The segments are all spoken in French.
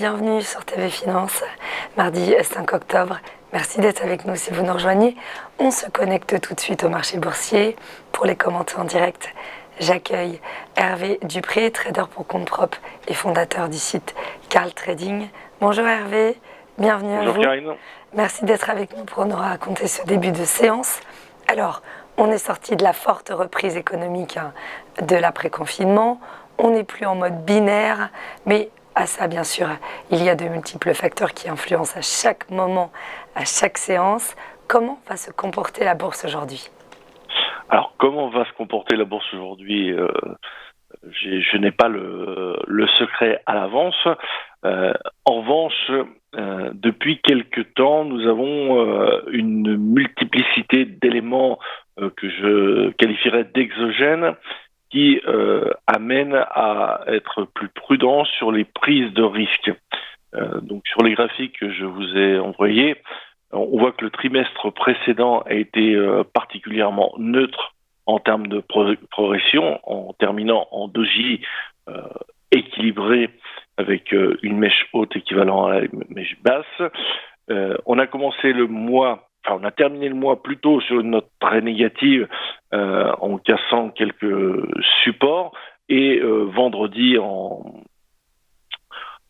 bienvenue sur TV Finance, mardi 5 octobre. Merci d'être avec nous si vous nous rejoignez. On se connecte tout de suite au marché boursier. Pour les commenter en direct, j'accueille Hervé Dupré, trader pour compte propre et fondateur du site Carl Trading. Bonjour Hervé, bienvenue à vous. Karine. Merci d'être avec nous pour nous raconter ce début de séance. Alors, on est sorti de la forte reprise économique de l'après-confinement. On n'est plus en mode binaire, mais à ça, bien sûr, il y a de multiples facteurs qui influencent à chaque moment, à chaque séance. Comment va se comporter la bourse aujourd'hui ? Alors, comment va se comporter la bourse aujourd'hui ? Je n'ai pas le secret à l'avance. En revanche, depuis quelque temps, nous avons une multiplicité d'éléments que je qualifierais d'exogènes qui amènent à être plus prudent sur les prises de risque. Donc, sur les graphiques que je vous ai envoyés, on voit que le trimestre précédent a été particulièrement neutre en termes de progression, en terminant en doji équilibré avec une mèche haute équivalent à la mèche basse. On a terminé le mois plutôt sur une note très négative en cassant quelques supports et vendredi en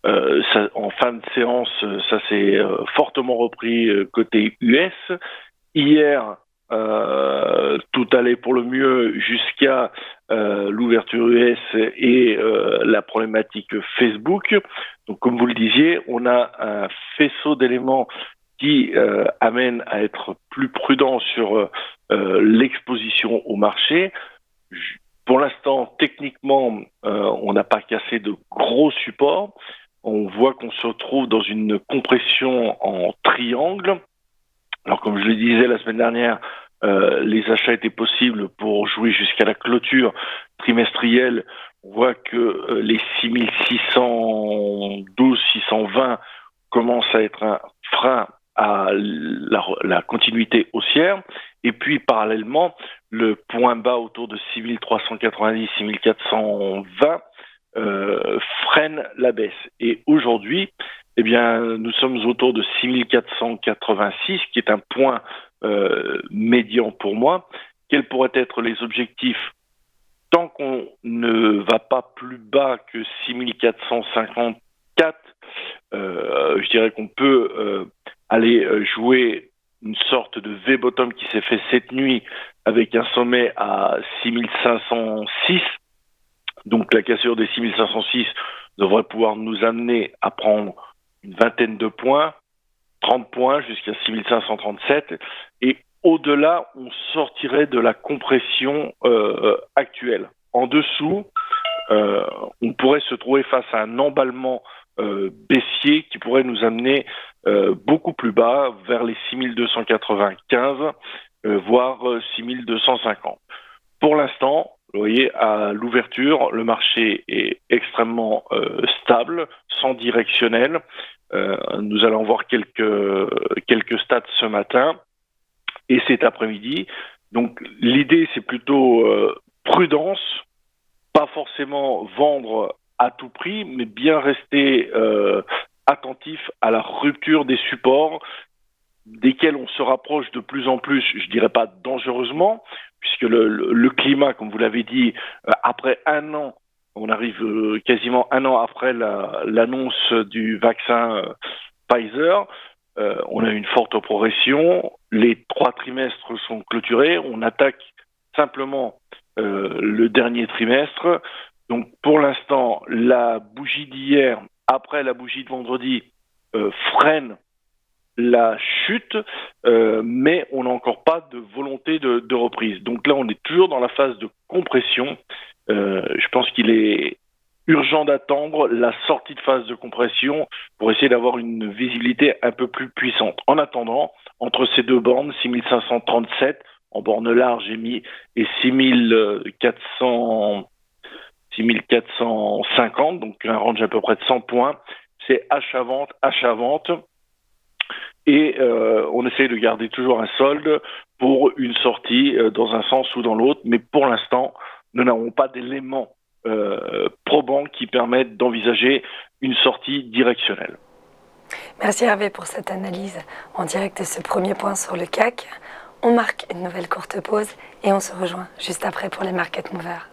fin de séance, ça s'est fortement repris côté US. Hier, tout allait pour le mieux jusqu'à l'ouverture US et la problématique Facebook. Donc, comme vous le disiez, on a un faisceau d'éléments qui amène à être plus prudent sur l'exposition au marché. Pour l'instant, techniquement, on n'a pas cassé de gros supports. On voit qu'on se retrouve dans une compression en triangle. Alors, comme je le disais la semaine dernière, les achats étaient possibles pour jouer jusqu'à la clôture trimestrielle. On voit que les 6612, 620 commencent à être un frein à la continuité haussière. Et puis, parallèlement, le point bas autour de 6390, 6420 freine la baisse. Et aujourd'hui, eh bien, nous sommes autour de 6486, qui est un point médian pour moi. Quels pourraient être les objectifs ? Tant qu'on ne va pas plus bas que 6454, je dirais qu'on peut aller jouer une sorte de V-bottom qui s'est fait cette nuit avec un sommet à 6506. Donc la cassure des 6506 devrait pouvoir nous amener à prendre une vingtaine de points, 30 points jusqu'à 6537. Et au-delà, on sortirait de la compression actuelle. En dessous, on pourrait se trouver face à un emballement baissier qui pourrait nous amener beaucoup plus bas, vers les 6295, voire 6250. Pour l'instant, vous voyez, à l'ouverture, le marché est extrêmement stable, sans directionnel. Nous allons voir quelques stats ce matin et cet après-midi. Donc, l'idée, c'est plutôt prudence, pas forcément vendre à tout prix, mais bien rester attentif à la rupture des supports desquels on se rapproche de plus en plus, je dirais pas dangereusement, puisque le climat, comme vous l'avez dit, après un an, on arrive quasiment un an après l'annonce du vaccin Pfizer, on a une forte progression, les 3 trimestres sont clôturés, on attaque simplement le dernier trimestre. Donc pour l'instant, la bougie d'hier, après la bougie de vendredi, freine la chute, mais on n'a encore pas de volonté de reprise. Donc là, on est toujours dans la phase de compression. Je pense qu'il est urgent d'attendre la sortie de phase de compression pour essayer d'avoir une visibilité un peu plus puissante. En attendant, entre ces deux bornes, 6537 en borne large et 6450, donc un range à peu près de 100 points, c'est achat-vente, achat-vente. Et on essaye de garder toujours un solde pour une sortie dans un sens ou dans l'autre, mais pour l'instant, nous n'avons pas d'éléments probants qui permettent d'envisager une sortie directionnelle. Merci Hervé pour cette analyse en direct de ce premier point sur le CAC. On marque une nouvelle courte pause et on se rejoint juste après pour les market movers.